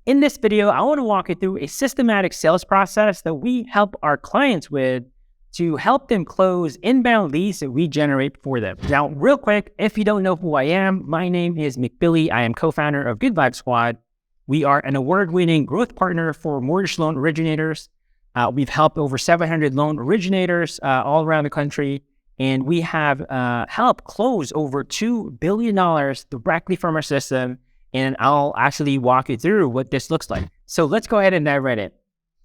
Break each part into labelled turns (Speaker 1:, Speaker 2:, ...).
Speaker 1: In this video, I want to walk you through a systematic sales process that we help our clients with to help them close inbound leads that we generate for them. Now, real quick, if you don't know who I am, my name is McBilly. I am co-founder of Good Vibe Squad. We are an award-winning growth partner for mortgage loan originators. We've helped over 700 loan originators all around the country, and we have helped close over $2 billion directly from our system. And I'll actually walk you through what this looks like. So let's go ahead and dive right in.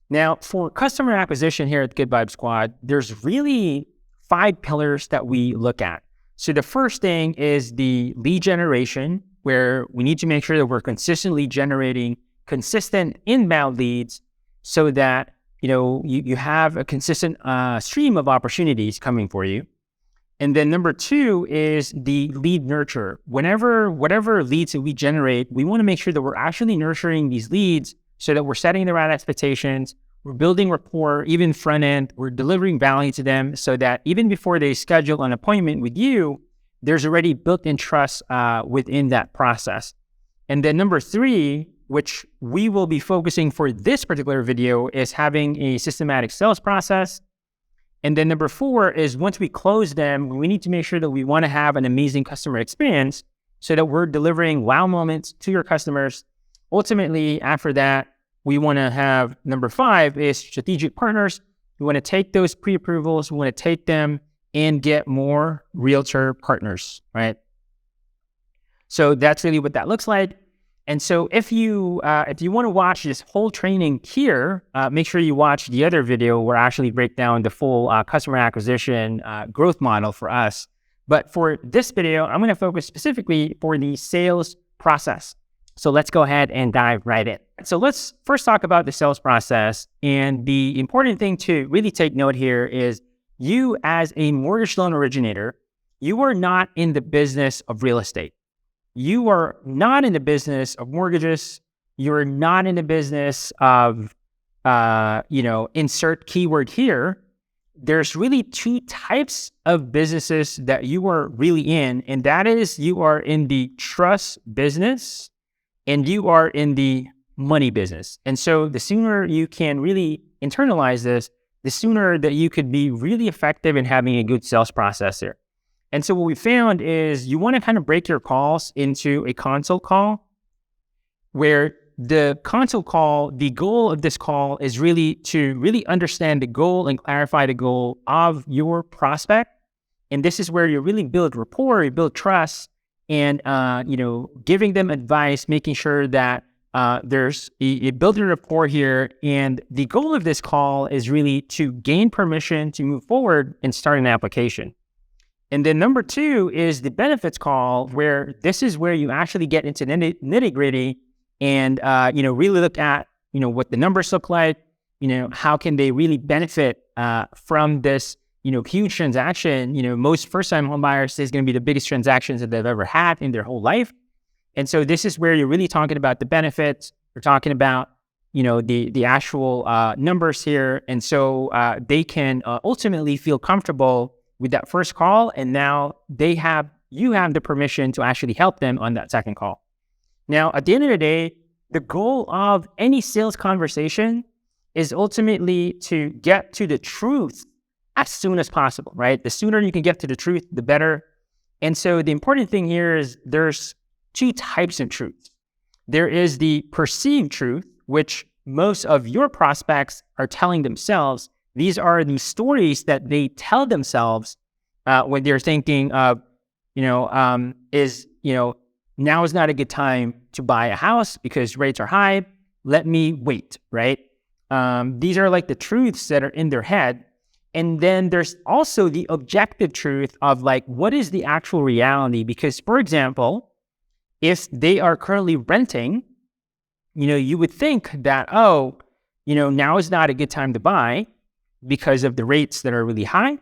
Speaker 1: Now, for customer acquisition here at Good Vibe Squad, there's really 5 pillars that we look at. So the first thing is the lead generation, where we need to make sure that we're consistently generating consistent inbound leads so that you have a consistent stream of opportunities coming for you. And then number 2 is the lead nurture. Whatever leads that we generate, we want to make sure that we're actually nurturing these leads so that we're setting the right expectations, we're building rapport, even front end, we're delivering value to them so that even before they schedule an appointment with you, there's already built-in trust within that process. And then number 3, which we will be focusing for this particular video, is having a systematic sales process. And then number 4 is once we close them, we need to make sure that we want to have an amazing customer experience so that we're delivering wow moments to your customers. Ultimately, after that, we want to have number 5 is strategic partners. We want to take those pre-approvals, we want to take them and get more realtor partners, right? So that's really what that looks like. And so if you want to watch this whole training here, make sure you watch the other video where I actually break down the full customer acquisition growth model for us. But for this video, I'm going to focus specifically for the sales process. So let's go ahead and dive right in. So let's first talk about the sales process. And the important thing to really take note here is you as a mortgage loan originator, you are not in the business of real estate. You are not in the business of mortgages. You're not in the business of, insert keyword here. There's really 2 types of businesses that you are really in. And that is you are in the trust business and you are in the money business. And so the sooner you can really internalize this, the sooner that you could be really effective in having a good sales process here. And so what we found is you want to kind of break your calls into a consult call, where the consult call, the goal of this call is really to really understand the goal and clarify the goal of your prospect. And this is where you really build rapport, you build trust, and giving them advice, making sure that there's a building rapport here. And the goal of this call is really to gain permission to move forward and start an application. And then number 2 is the benefits call, where this is where you actually get into nitty gritty and, really look at, what the numbers look like, how can they really benefit from this, huge transaction. Most first-time home buyers, this is going to be the biggest transactions that they've ever had in their whole life. And so this is where you're really talking about the benefits. We're talking about, the actual numbers here. And so they can ultimately feel comfortable with that first call, and now you have the permission to actually help them on that second call. Now, at the end of the day, the goal of any sales conversation is ultimately to get to the truth as soon as possible, right? The sooner you can get to the truth, the better. And so the important thing here is there's 2 types of truth. There is the perceived truth, which most of your prospects are telling themselves. These are the stories that they tell themselves when they're thinking of, now is not a good time to buy a house because rates are high. Let me wait, right? These are like the truths that are in their head. And then there's also the objective truth of like, what is the actual reality? Because, for example, if they are currently renting, you would think that, now is not a good time to buy because of the rates that are really high.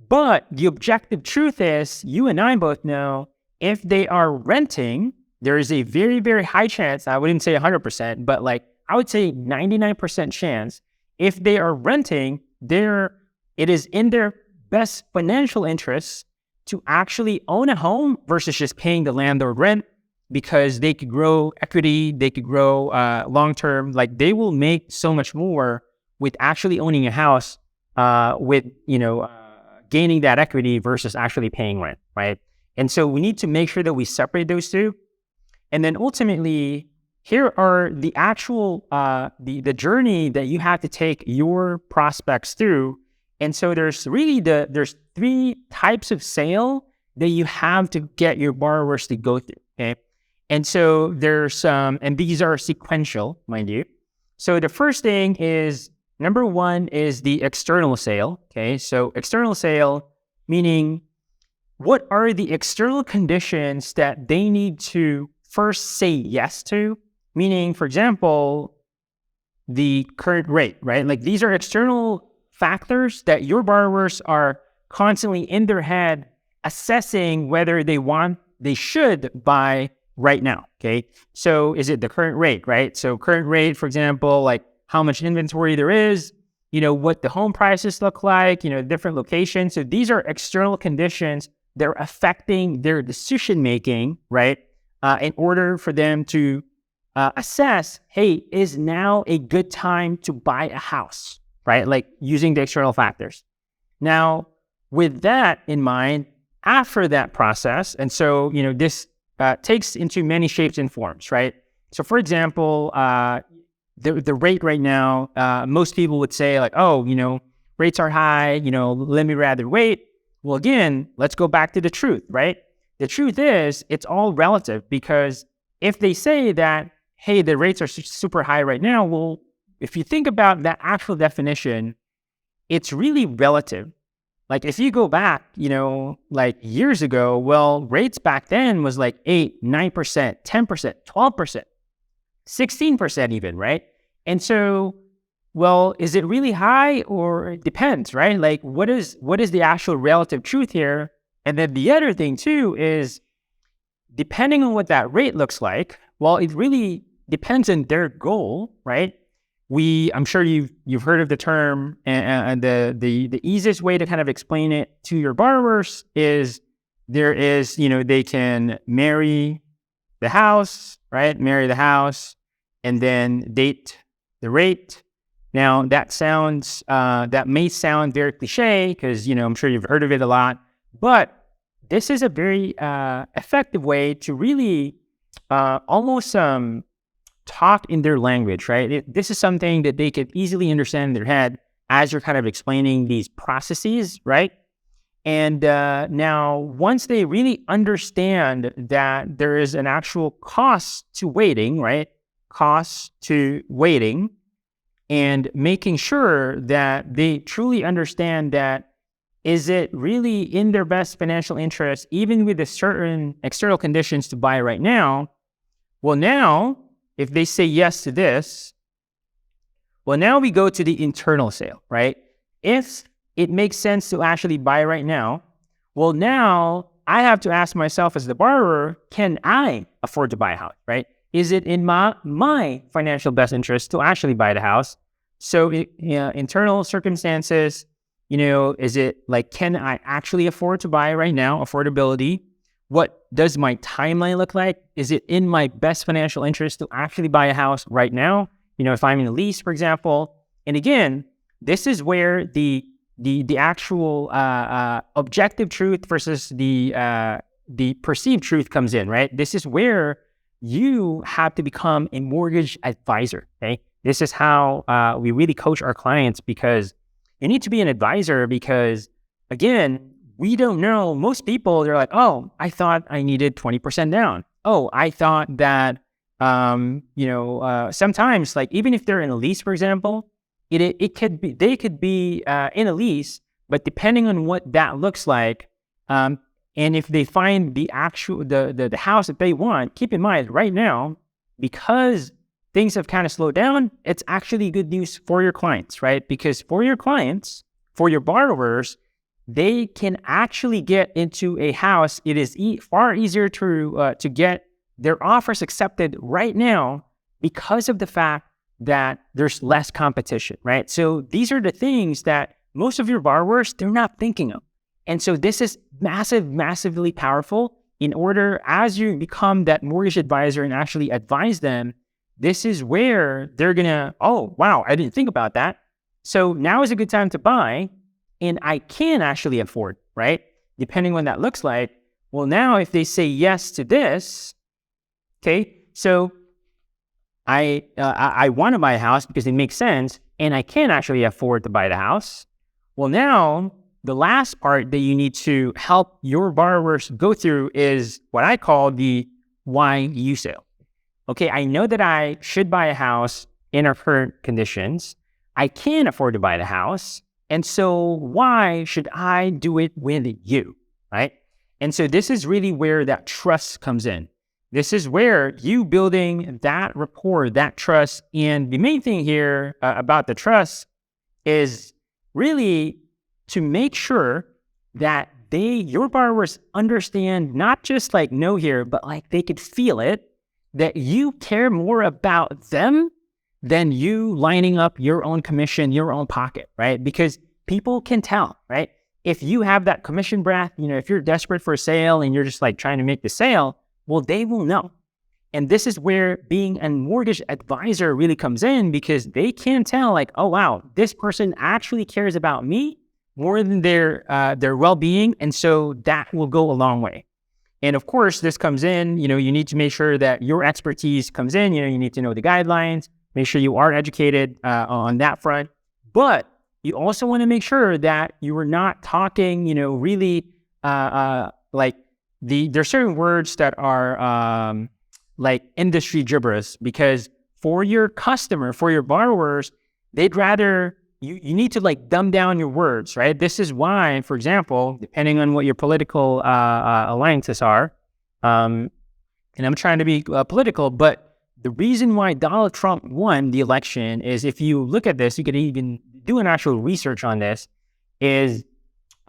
Speaker 1: But the objective truth is, you and I both know, if they are renting, there is a very, very high chance, I wouldn't say 100%, but I would say 99% chance, if they are renting, it is in their best financial interests to actually own a home versus just paying the landlord rent. because they could grow equity, they could grow long-term. Like they will make so much more with actually owning a house with, gaining that equity versus actually paying rent, right? And so we need to make sure that we separate those two. And then ultimately, here are the actual, the journey that you have to take your prospects through. And so there's three types of sale that you have to get your borrowers to go through, okay? And so and these are sequential, mind you. So the first thing is, number one is the external sale, okay? So external sale, meaning what are the external conditions that they need to first say yes to? Meaning, for example, the current rate, right? Like these are external factors that your borrowers are constantly in their head assessing whether they should buy right now, okay? So is it the current rate, right? So current rate, for example, like how much inventory there is, what the home prices look like, different locations. So these are external conditions that are affecting their decision-making, right? In order for them to assess, hey, is now a good time to buy a house, right? Like using the external factors. Now, with that in mind, after that process, and so, this takes into many shapes and forms, right? So for example, the rate right now, most people would say like, oh, rates are high, let me rather wait. Well, again, let's go back to the truth, right? The truth is it's all relative, because if they say that, hey, the rates are super high right now, well, if you think about that actual definition, it's really relative. Like if you go back, like years ago, well, rates back then was like 8, 9%, 10%, 12%, 16% even, right? And so, well, is it really high, or it depends, right? Like what is the actual relative truth here? And then the other thing too is, depending on what that rate looks like, well, it really depends on their goal, right? I'm sure you've heard of the term, and the easiest way to kind of explain it to your borrowers is they can marry the house, right? Marry the house, and then date the rate. Now that may sound very cliche, because I'm sure you've heard of it a lot, but this is a very effective way to really almost talk in their language, right? This is something that they could easily understand in their head as you're kind of explaining these processes, right? And now, once they really understand that there is an actual cost to waiting, right? Cost to waiting, and making sure that they truly understand that, is it really in their best financial interest, even with the certain external conditions, to buy right now? Well, now, if they say yes to this, well, now we go to the internal sale, right? If it makes sense to actually buy right now, well, now I have to ask myself as the borrower, can I afford to buy a house, right? Is it in my financial best interest to actually buy the house? So internal circumstances, is it like, can I actually afford to buy right now? Affordability. What does my timeline look like? Is it in my best financial interest to actually buy a house right now? If I'm in a lease, for example. And again, this is where the actual objective truth versus the perceived truth comes in, right? This is where you have to become a mortgage advisor, okay? This is how we really coach our clients, because you need to be an advisor, because, again, we don't know. Most people, they're like, oh, I thought I needed 20% down. Oh, I thought that, sometimes, like, even if they're in a lease, for example, they could be in a lease, but depending on what that looks like, and if they find the house that they want, keep in mind right now, because things have kind of slowed down, it's actually good news for your clients, right? Because for your clients, for your borrowers, they can actually get into a house. It is far easier to get their offers accepted right now, because of the fact that there's less competition, right? So these are the things that most of your borrowers, they're not thinking of. And so this is massively powerful, in order, as you become that mortgage advisor and actually advise them, this is where they're gonna, oh, wow, I didn't think about that. So now is a good time to buy, and I can actually afford, right? Depending on what that looks like. Well, now if they say yes to this, okay, so I want to buy a house because it makes sense, and I can actually afford to buy the house. Well, now the last part that you need to help your borrowers go through is what I call the why you sale. Okay, I know that I should buy a house in our current conditions. I can afford to buy the house. And so why should I do it with you, right? And so this is really where that trust comes in. This is where you building that rapport, that trust. And the main thing here about the trust is really to make sure that your borrowers understand, not just like know here, but like they could feel it, that you care more about them than you lining up your own commission, your own pocket, right? Because people can tell, right? If you have that commission breath, if you're desperate for a sale and you're just like trying to make the sale, well, they will know. And this is where being a mortgage advisor really comes in, because they can tell like, oh, wow, this person actually cares about me more than their well-being. And so that will go a long way. And of course, this comes in, you need to make sure that your expertise comes in. You need to know the guidelines, make sure you are educated on that front. But you also want to make sure that you are not talking, really like there's certain words that are like industry gibberish, because for your customer, for your borrowers, they'd rather, you need to like dumb down your words, right? This is why, for example, depending on what your political alliances are, and I'm trying to be political, but the reason why Donald Trump won the election is, if you look at this, you could even do an actual research on this, is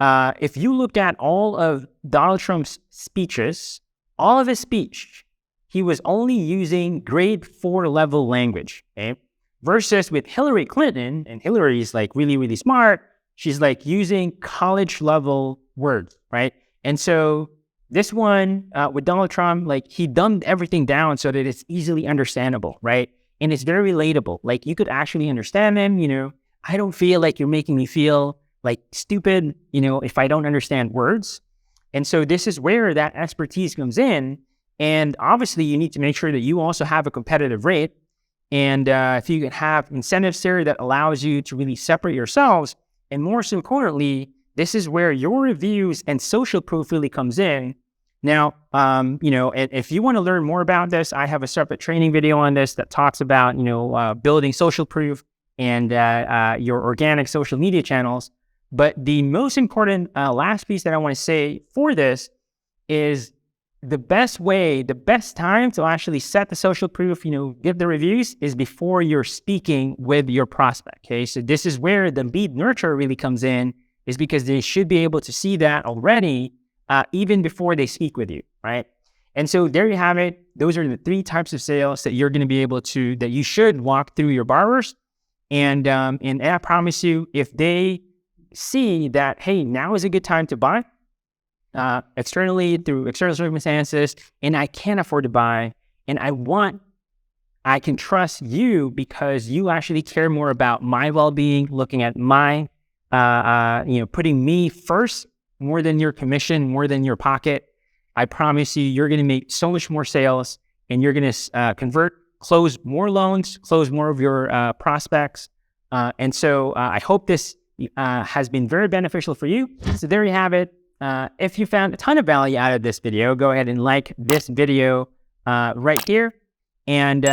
Speaker 1: if you look at all of Donald Trump's speeches, all of his speech, he was only using grade 4 level language, okay? Versus with Hillary Clinton, and Hillary's like really, really smart, she's like using college level words, right? And so this one with Donald Trump, like he dumbed everything down so that it's easily understandable, right? And it's very relatable. Like you could actually understand them, I don't feel like you're making me feel like stupid, if I don't understand words. And so this is where that expertise comes in. And obviously you need to make sure that you also have a competitive rate. And if you can have incentives there that allows you to really separate yourselves. And more so importantly, this is where your reviews and social proof really comes in. Now, if you want to learn more about this, I have a separate training video on this that talks about, building social proof and your organic social media channels. But the most important last piece that I want to say for this is the best time to actually set the social proof, give the reviews, is before you're speaking with your prospect, okay? So this is where the lead nurture really comes in, is because they should be able to see that already, even before they speak with you, right? And so there you have it. Those are the 3 types of sales that you're going to be able to, that you should walk through your borrowers. And I promise you, if they see that, hey, now is a good time to buy, externally through external circumstances, and I can afford to buy, and I can trust you because you actually care more about my well-being, looking at my, putting me first more than your commission, more than your pocket. I promise you're going to make so much more sales, and you're going to close more loans, close more of your prospects. And so I hope this has been very beneficial for you. So there you have it. If you found a ton of value out of this video, go ahead and like this video right here. And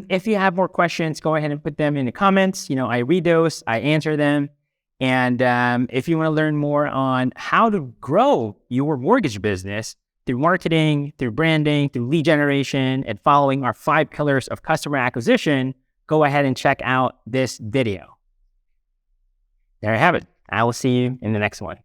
Speaker 1: if you have more questions, go ahead and put them in the comments. I read those, I answer them. And if you want to learn more on how to grow your mortgage business through marketing, through branding, through lead generation, and following our 5 pillars of customer acquisition, go ahead and check out this video. There you have it. I will see you in the next one.